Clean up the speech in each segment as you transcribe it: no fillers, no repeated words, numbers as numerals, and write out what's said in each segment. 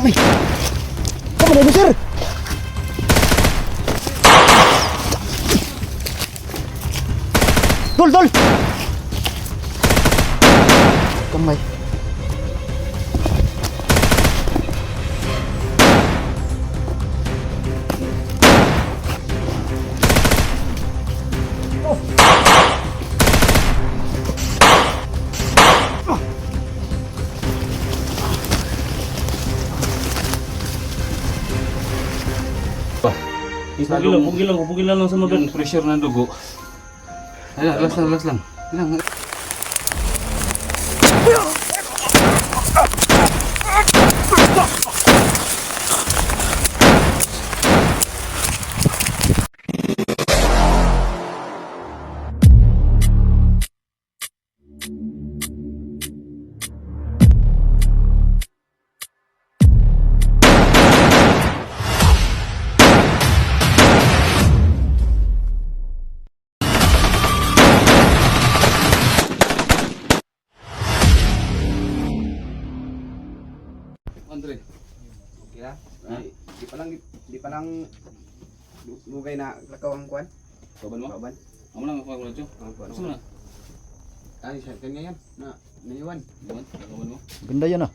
Kamay! Kamay na sir! Dol! Dol! Kamay. Pugilan lang sa mga Yung pressure ng dugo. Ay, relax lang. Ilang. Andre. Okay na? Di pa lang lugay na lakaw ang kwan. Kaban mo? Kauban. Amo lang ako radyo. Ang kwan. Gusto mo na? Ay, sa kanya yan. Na naiwan. Kaban mo? Ganda yun ah.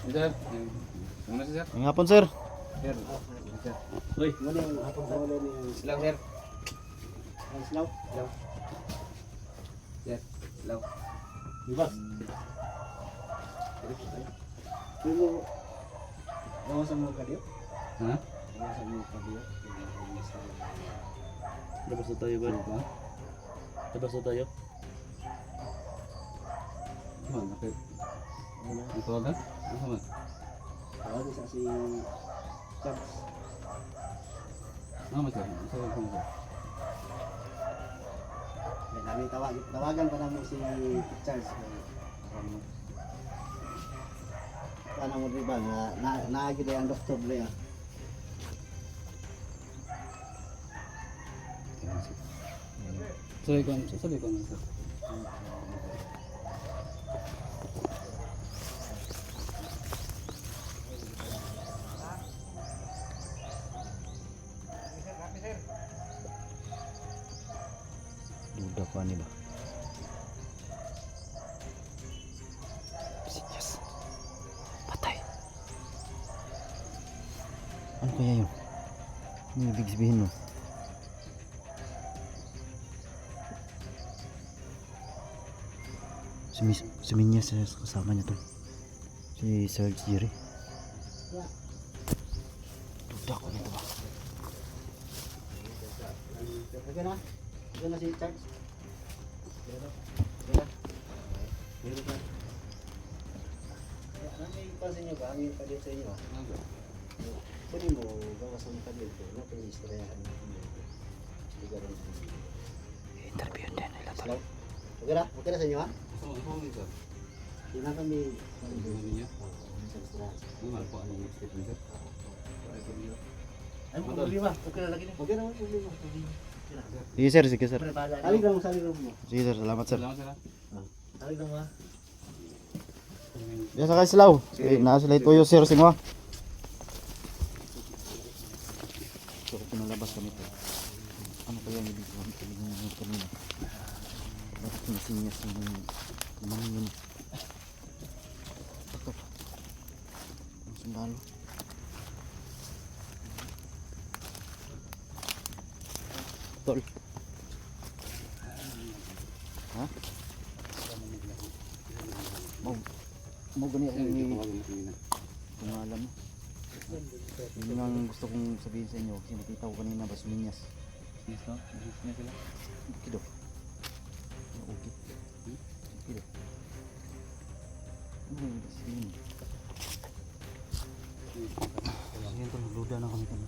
Sir. Muna si sir. Ang hapon sir. Sir. Sir. Hoy. Muna yung hapon sa wala ni Silaw, sir. Ang Silaw. Silaw. Sir. Silaw. Ibas. Pero bawa sa mga kadiyo. Ha? Bawa sa mga kadiyo. Labas na tayo ba? Labas na tayo. Ano nakit? Ang tawagan? Ano man? Tawag sa si Charles. Ano man sir? Sir, ano sir? May namin tawagan pa namin si Charles. Paano mo diba na naagid ang doktor niya. Sabi ko na sir. Duda ko ani ba? Yes. Patay. Ano kaya yun? Ano ibig sabihin mo? Suminya sa kasama niya to. Si Sir Jerry. Duda ko nito ba? Okay na? Okay na si Charles? Ano yung pansin nyo ba? Ang yung kadil sa inyo? Pwede mo gawas ang kadil ko. Ano kung istoryahan mo? Interview din nila to. Hello? Okay na? Okay na sa inyo ha? Ano mo sir? Hindi na kami... Ano niya? Ano man po ang statement sir? Ay, problema. Okay na lagi na. Okay na, problema. Sige sir, sige sir. Salig lang mo. Sige sir, salamat sir. Salamat sir. Salig lang mo ha. Diyan sa Kaislaw. Sige, nasa tuyo sir singwa. So, pinalabas kami to. Ano kaya ang ibig sabihin ng kanina? Bakit nasinyas yung mangin? Bakit? Ang sundalo. Tol. Ha? Mau gani ang pangalan mo. Yun ang gusto kong sabihin sa inyo kasi nakita ko kanina ba suminyas. Yes no? Yes sila. Okay do. Okay. Okay do. Ano yung sabihin? Sige ito, nagluda na kami kami.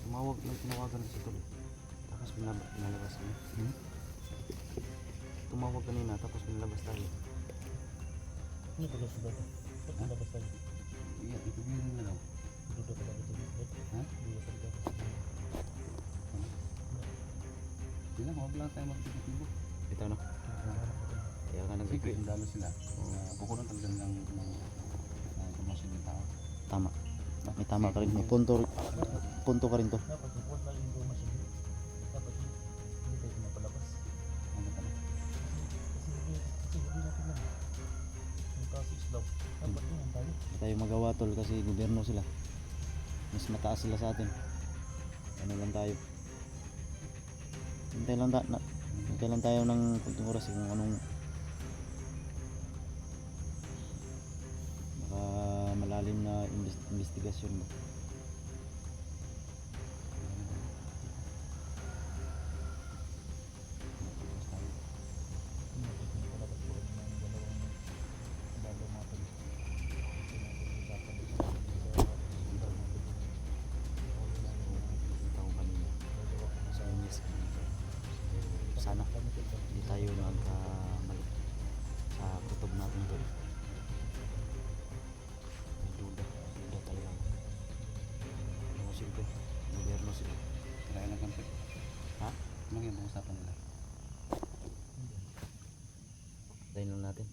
Tumawag lang, tinawagan na si Tol. Tapos pinalabas kami. Tumawag kanina tapos pinalabas tayo. Ano ba sa bata? Pinalabas tayo. Iya, itu dia na lang. Luda ka lang ito. Ha? Luda ka lang. Hindi lang, huwag lang tayo magtitibo. Ito na. Kaya ka Siyempre, nag-request. indalo sila. Kukunan talaga ng informasyon ng tao. Tama. May tama ka rin. May punto ka rin to. Dapat report lang yung information. Dapat hindi tayo pinapalabas. Ano ka na? Kasi hindi natin lang. Yung kaso Islaw. Dapat yun tayo. Hindi tayo magawa tol kasi gobyerno sila. Mas mataas sila sa atin. Ano lang tayo. Hintay lang tayo ng kunting oras kung anong baka malalim na investigasyon ba. Ikaw kanina sa inis sana hindi tayo nagkamali sa kutob natin to. May duda talaga. Ano sila? Gobyerno sila. Kailangan ng kampi. Ha? Ano yung usapan nila? Tayo lang natin.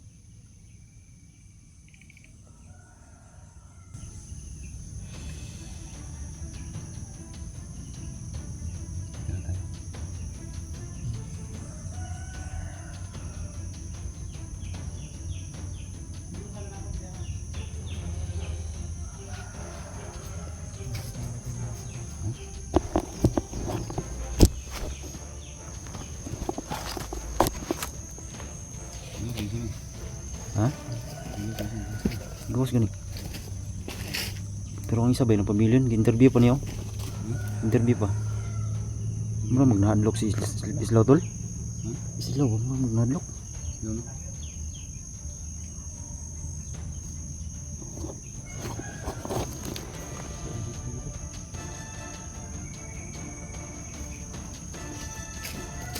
Kailan tayo? Ha? Gawas gani. Pero ang isa ba yung pamilyon? Interview pa niyo? Interview pa. Mura magnahadlok si Islaw tol? Islaw, mura magnahadlok. Ano?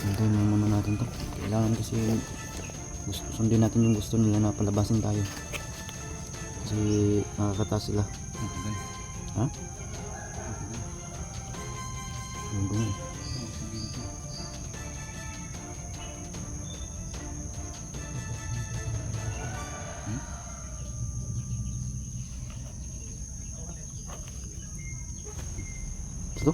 Hintayin mo muna natin to. Kailangan kasi sundin natin yung gusto nila na palabasin tayo. Kasi nakakataas sila. Ha? Yung dungo. Ito?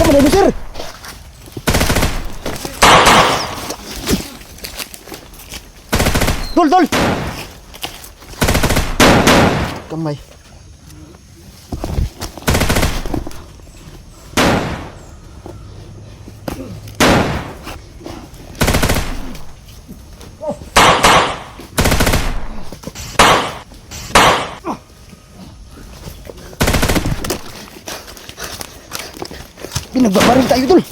Kamu dah besar. Dol. Kamay. Pinagbabaril tayo dul.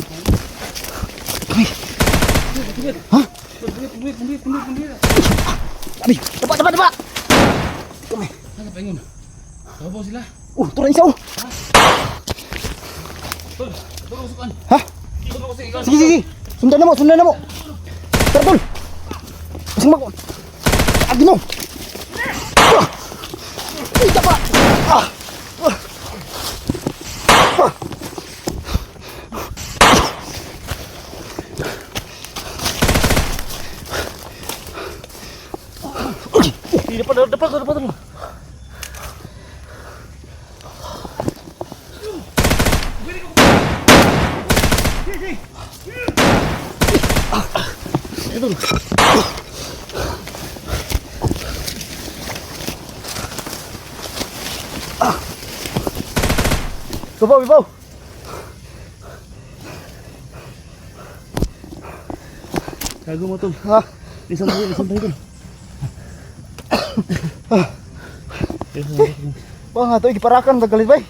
Hah? Pumbit. Abi, daba. Kami. Ano pa yun? Tabaw sila. Turun isa. Tol, usukan. Ha? Sige. Sundan na mo. Tara dul. Pasang mag. Agi mo. Ika pa. Depan. Bibaw. Gago mo tol. Ha? Isang tayo tol. Ba nga to, igiparakan tagalit bay.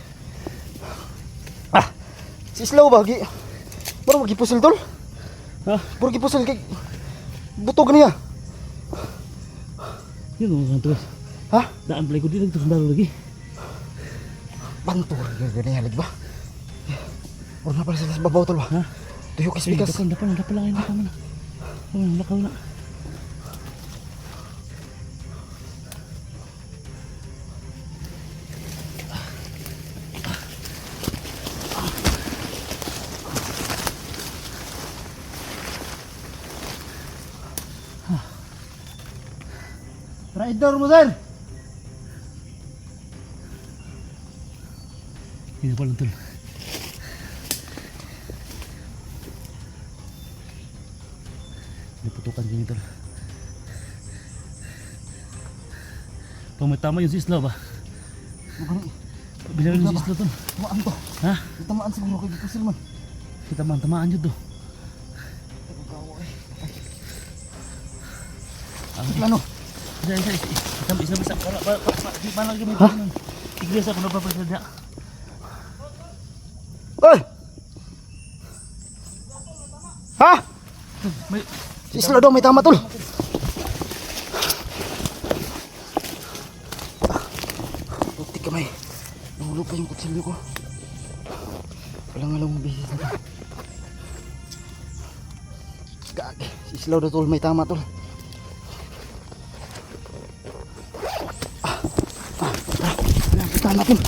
Si Islaw ba? Baru gipusil tol. Ha? Baru gipusil kay butog niya. Yun mga tol. Ha? Daan play ko din nagtusundalo lagi. Banto, gani halig ba? Or na pala sila sa babaw tol ba? Ha? Tuyo kis bikas. Dapan lang ito man. Lakaw na. Rider mo sir! Hindi pa lang tol. Naputukan din tol. Pag may tama yung sisla ba? Bilang yung sisla tol. Tamaan to. Ha? Tamaan siguro kay Gipusil man. Kita man, tamaan yun to. Ano? Isa. Di ba lagi may iglesia kung napapasadya? Oy! Ha? May Sisla daw may tama tol. Puti kamay. Nahulog pa yung kutsilyo ko. Walang alam mong bisis na to. Gagi. Sisla daw tol may tama tol. Kita natin.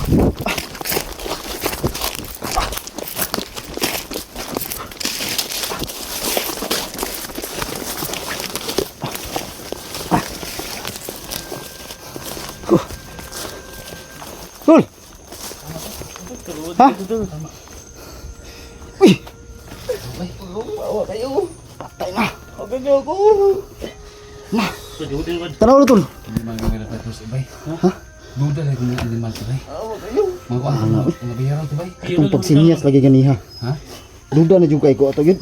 Tol. Ha? Uy. Bawa kayo. Patay na. Agad ako. Nah. Tanaw na tol. Hindi man gawin na tapos ibay. Ha? Duda lagi ng animal to bay. Mga kuan mga bihara to bay. Itong pagsinyas lagi ganiha. Ha? Duda na juga ko ato gid.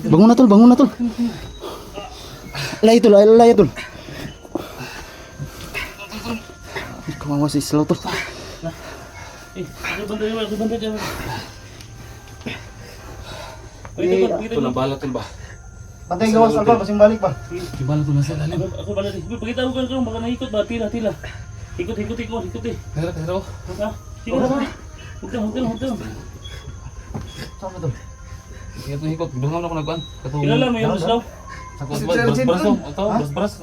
Bangun na tol, bangun na tol. Lay tol, lay tol. Kawawa si Slow tol. Ako banda dyan. Ito na bala tol ba? Pantay gawas albal, pasing balik ba? Di bala tol nasa lalim. Ako banda dyan. Pagkita ko ka baka naikot ba? Tila. Ikot eh. Kaya raw. Ha? Sige na. Huwag. Sama tol. Kaya to hikot, dungaw na ko nagkuan. Katong Kilala mo yung Slow? sa bras.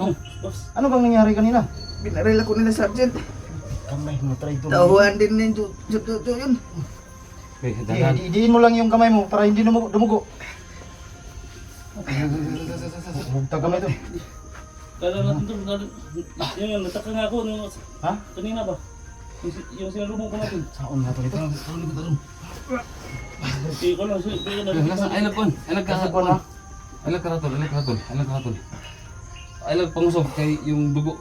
Ano bang nangyari kanina? Binaril ako nila Sergeant. Kamay mo try tol. Tahuan din ninyo yun. Okay, dalan. Idiin mo lang yung kamay mo para hindi dumugo. Bugtag kamay tol. Kala natin to. Yung nataka nga ako. Ha? Kanina ba? Yung sinalubong ko natin. Saon na tol ito. Hindi ko lang. Ay nagkuan. Ay nagkakon ha. Ay nagkaratol. Ay nagpangusog kay yung dugo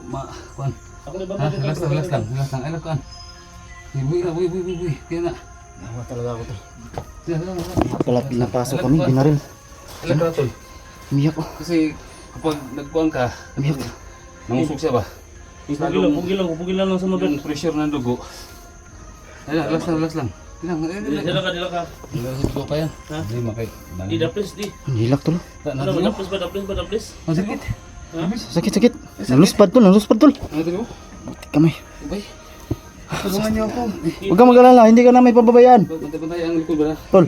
kuan. Ako na ba? Ha, relax lang. Ay nagkuan. Buy. Kaya na. Nawa talaga ako tol. Kaya. Pala pinapasok kami, binaril. Ay nagkaratol. Umiyak ko. Kasi kapag nagkuan ka, Umiyak. nangusog siya ba? Pugilan lang sa mabel. Yung pressure ng dugo. Ay, relax lang. Dila ka. Dugo pa yan. Ha? Hindi makay. Di daplis di. Hilak tol. Ano ba daplis? Ang sakit. Ha? Sakit. Naluspad tol. Ano tilo? Kamay. Ubay. Tulungan niyo ako. Huwag kang mag-alala, hindi ka namin pababayaan. Bantay ang likod ba? Tol,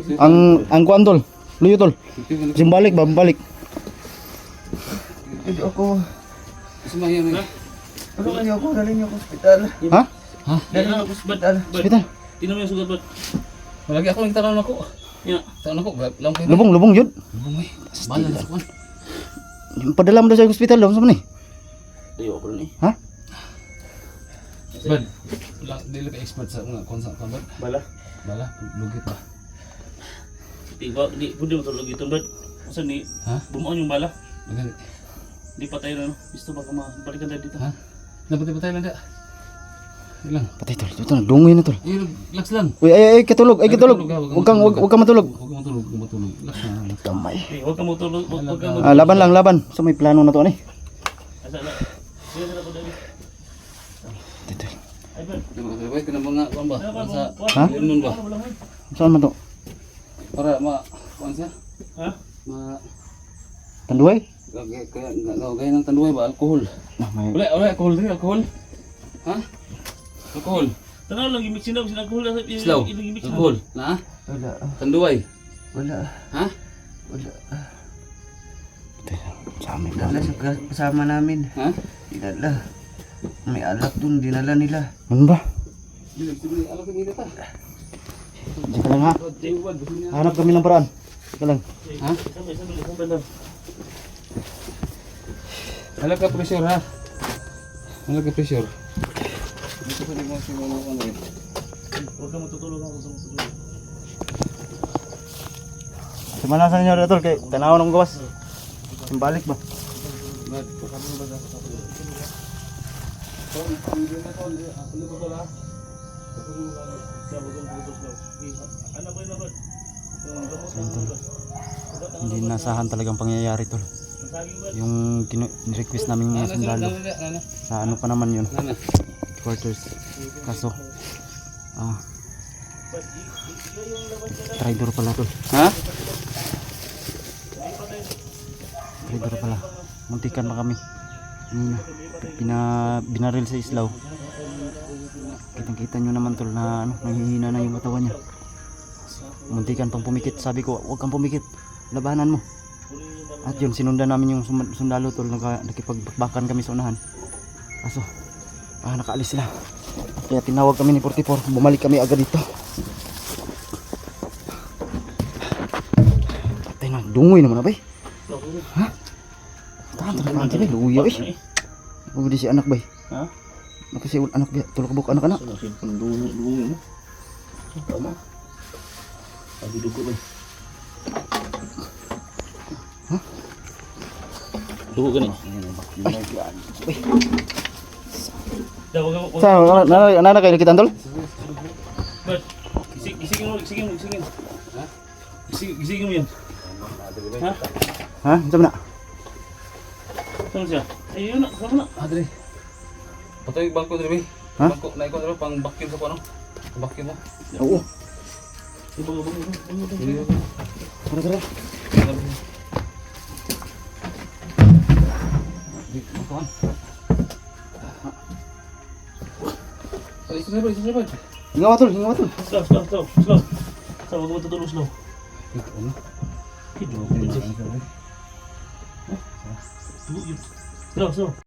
ang kuan tol. Luyo tol. Balik. Hindi ako. Sumayan eh. Tulungan niyo ako. Dalhin niyo ako sa ospital. Ha? Dalhin niyo ako sa ospital. Hospital. Tinan mo yung sugat bad. Malagi ako yung tanan ako. Ya. Tanan ako. Lampay. Lubong yun. Lubong eh. Bala na sa kuwan. Padala mo daw sa hospital daw. Saan man eh? Ayo ko ni. Ha? Bad. Dili ka expert sa mga konsa kan bad. Bala. Bala. Lugit ba? Di pwede mo tulog ito bad. Kasi ni Ha? bumuon yung bala. Magan. Di patay na no. Gusto ba ka balikan tayo dito? Ha? Napatay lang da. Ilang. Patay tol. Ito nagdungoy na tol. Relax lang. Uy, ay, katulog. Huwag kang matulog. Huwag matulog. Relax na. Kamay. Huwag ka mo tulog. Huwag ka mo. Laban. So may plano na to ani. Asa na. Sige na po dali. Tol. Ay bad. Diba ka na mga kuwan ba? Sa Ha? immune ba? Saan man to? Para kuwan siya. Ha? Tanduay? Kaya ng tanduay ba? Alcohol. Nah, may Wala alcohol din. Alcohol. Ha? Alcohol. Tanaw lang gimiksin daw sila alcohol sa Slow. gimiksin. Alcohol. Na? Wala. Tanduay. Wala. Ha? Wala. Sa amin Dinala sa kasama namin. Ha? Dinala. May alak dun, dinala nila. Ano ba? Dili, dili. Alam ko dito ta. Teka lang ha. Hanap kami ng paraan. Teka lang. Ha? Sampai lang. Alam ka pressure ha? Alam ka pressure. Dito ko din mo si mga ano eh. Huwag ka matutulog ako sa matutulog. Simana sa inyo Tol kay tanaw ng gawas. Simbalik ba? Bad, kasama mo ba sa kapatid? Tol, hindi na tol. Ako nito tol ha. Ako nito tol. Slow, huwag kang putos slow. Ano ba yun abad? Yung gamot Sige, ng tol. abad. Hindi nasahan talagang pangyayari Tol. Ang saging ba? Yung request namin mga sundalo. Nana. Sa ano pa naman yun? Nana. Quarters. Kaso, Ba't yung labas na lang? traitor pala Tol. Ha? Traitor pala. Muntikan pa kami. Binaril sa islaw. Kitang-kita nyo naman Tol na nanghihina na yung katawan niya. Muntikan pang pumikit. Sabi ko, huwag kang pumikit. Labanan mo. At yun, sinundan namin yung sundalo Tol. Nakipagbakan kami sa unahan. Kaso, nakaalis sila. Kaya tinawag kami ni 44. Bumalik kami agad dito. Patay na, dungoy naman na ba? Ha? Tahan sila, luya eh. Ako di si anak bay. Ha? Ako si anak bay. Tulog buk anak-anak. Sinasin pang dulo mo. Tama. Sabi dugo ba? Ha? Dugo ka na. Daw, wag ako. Sa nana kayo nakita Tol? Ba't? Gisingin mo. Ha? Gisingin mo yan. Ha? Ha? Sabi na. Saan siya? Ayun na, sama na. Adre. Patay bangko dre bay. Ha? Bangko na ikaw dre pang vacuum sa ano? Vacuum mo. Oo. Bango. Tara. Alis na ba? Hinga matol, hinga matol. Slow. Slow, wag mo tutulog slow. Dugo yun. Slow.